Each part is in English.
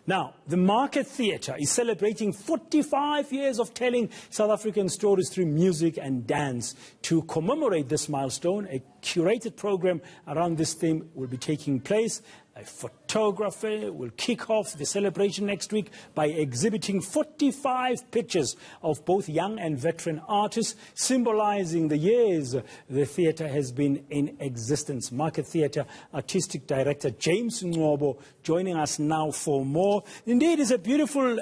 Now, the Market Theatre is celebrating 45 years of telling South African stories through music and dance. To commemorate this milestone, a curated program around this theme will be taking place. A photographer will kick off the celebration next week by exhibiting 45 pictures of both young and veteran artists, symbolizing the years the theatre has been in existence. Market Theatre Artistic Director James Ngcobo joining us now for more. Indeed, it's a beautiful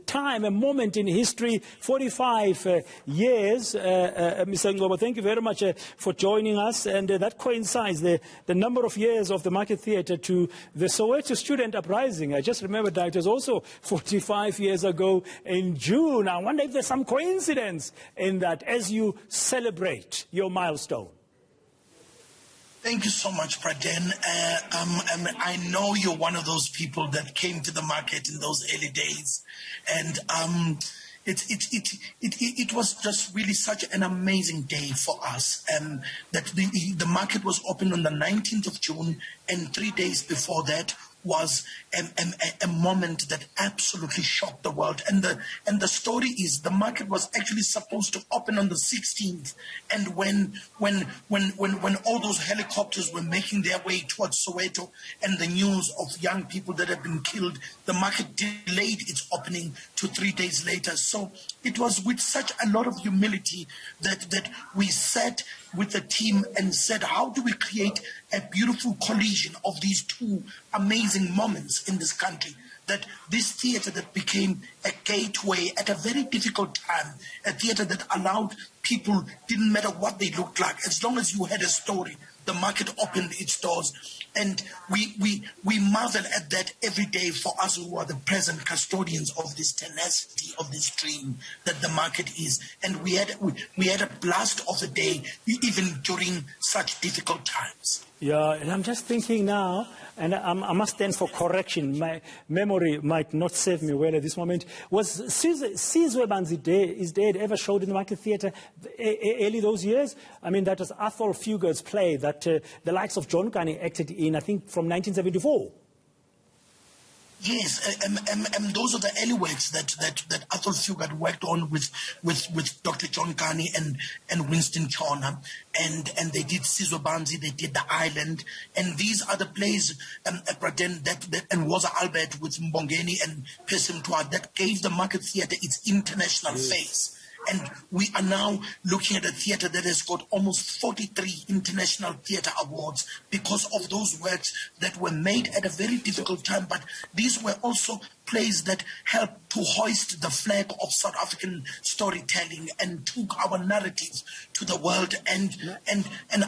time, a moment in history, 45 years. Mr. Ngcobo, thank you very much for joining us. And that coincides, the number of years of the Market Theatre to the Soweto student uprising. I just remembered that it was also 45 years ago in June. I wonder if there's some coincidence in that as you celebrate your milestone. Thank you so much, Praden. I know you're one of those people that came to the market in those early days. And it was just really such an amazing day for us. That the market was opened on the 19th of June, and 3 days before that was a moment that absolutely shocked the world. And the story is the market was actually supposed to open on the 16th. And when all those helicopters were making their way towards Soweto and the news of young people that had been killed, the market delayed its opening to 3 days later. So it was with such a lot of humility that we sat with the team and said, how do we create a beautiful collision of these two amazing moments in this country? That this theatre that became a gateway at a very difficult time, a theatre that allowed people, didn't matter what they looked like, as long as you had a story, the market opened its doors. And we marvel at that every day for us who are the present custodians of this tenacity of this dream that the market is. And we had a blast of the day, even during such difficult times. Yeah, and I'm just thinking now, and I must stand for correction. My memory might not serve me well at this moment. Was Sizwe Banzi's Dead ever showed in the Market Theatre early those years? I mean, that was Athol Fugard's play that the likes of John Kani acted in, I think, from 1974. Yes, and those are the early works that Athol Fugard worked on with Dr. John Kani and Winston Chona, and they did Sizwe Banzi, they did The Island, and these are the plays and Woza Albert with Mbongeni and Pesim Twa that gave the Market Theatre its international face. And we are now looking at a theatre that has got almost 43 international theatre awards because of those works that were made at a very difficult time. But these were also plays that helped to hoist the flag of South African storytelling and took our narratives to the world. And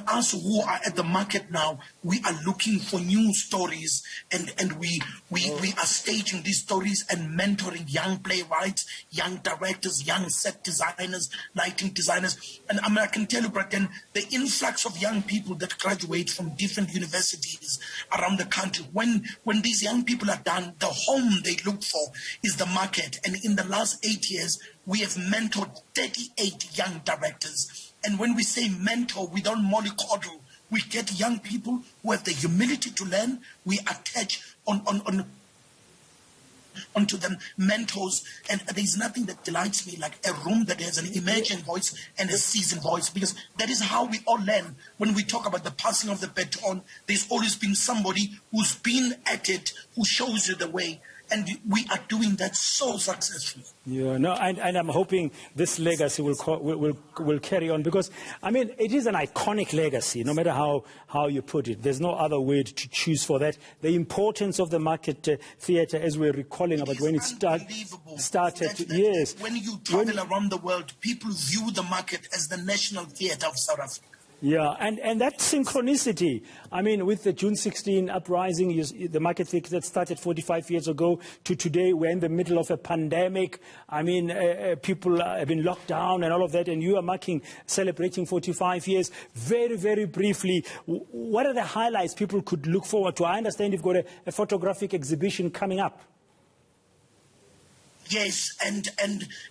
us who are at the market now, we are looking for new stories, and we are staging these stories and mentoring young playwrights, young directors, young set designers, lighting designers. And I mean, I can tell you, Braden, the influx of young people that graduate from different universities around the country, when these young people are done, the home they look for is the market. And in the last 8 years, we have mentored 38 young directors. And when we say mentor, we don't mollycoddle. We get young people who have the humility to learn. We attach onto them mentors, and there's nothing that delights me like a room that has an emerging voice and a seasoned voice, because that is how we all learn. When we talk about the passing of the baton, there's always been somebody who's been at it, who shows you the way. And we are doing that so successfully. Yeah, no, and I'm hoping this legacy will carry on, because, I mean, it is an iconic legacy, no matter how you put it. There's no other word to choose for that. The importance of the Market Theatre, as we're recalling about when it started. Yes. When you travel around the world, people view the market as the national theatre of South Africa. Yeah, and that synchronicity, I mean, with the June 16 uprising, the Market Theatre that started 45 years ago to today, we're in the middle of a pandemic. I mean, people have been locked down and all of that, and you are celebrating 45 years. Very, very briefly, what are the highlights people could look forward to? I understand you've got a photographic exhibition coming up. Yes, and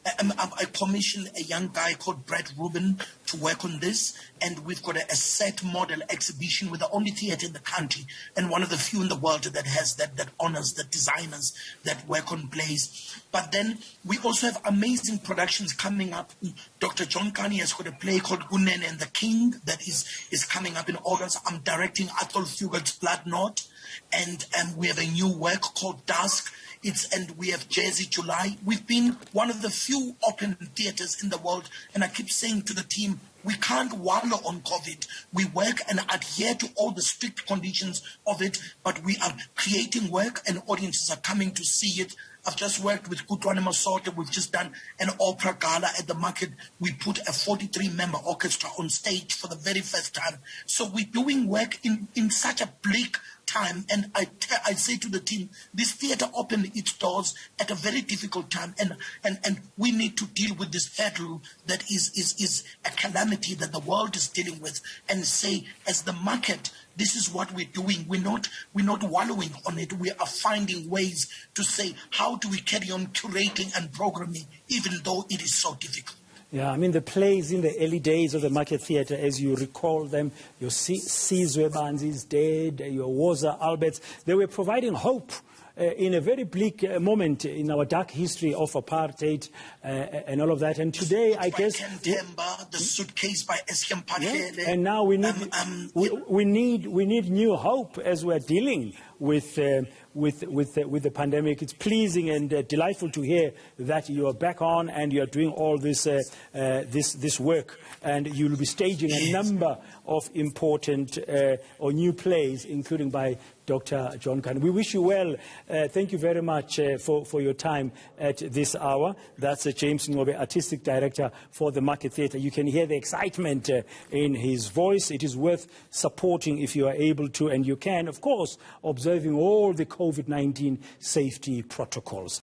I commissioned a young guy called Brett Rubin to work on this, and we've got a set model exhibition. We're the only theatre in the country and one of the few in the world that has that honors the designers that work on plays. But then we also have amazing productions coming up. Dr. John Carney has got a play called Gunene and the King that is coming up in August. I'm directing Athol Fugard's Blood Knot, and we have a new work called Dusk. And we have Jersey July. We've been one of the few open theatres in the world, and I keep saying to the team, we can't wallow on COVID. We work and adhere to all the strict conditions of it, but we are creating work and audiences are coming to see it. I've just worked with Kutwane Masota. We've just done an opera gala at the market. We put a 43-member orchestra on stage for the very first time. So we're doing work in such a bleak time, and I say to the team, this theatre opened its doors at a very difficult time, and we need to deal with this hurdle that is a calamity that the world is dealing with, and say, as the market, this is what we're doing. We're not wallowing on it. We are finding ways to say, how do we carry on curating and programming, even though it is so difficult? Yeah, I mean, the plays in the early days of the Market Theatre, as you recall them, your Sizwe Banzi's Dead, your Woza Alberts, they were providing hope in a very bleak moment in our dark history of apartheid and all of that. And today, I guess... Temba, the Suitcase by Eskem Patlele. Yeah, and now we need new hope as we're dealing with the pandemic. It's pleasing and delightful to hear that you are back on and you are doing all this this work, and you'll be staging a number of important or new plays, including by Dr. John Carney. We wish you well. Thank you very much for your time at this hour. That's James Ngcobo, Artistic Director for the Market Theatre. You can hear the excitement in his voice. It is worth supporting if you are able to, and you can, of course, observing all the COVID-19 safety protocols.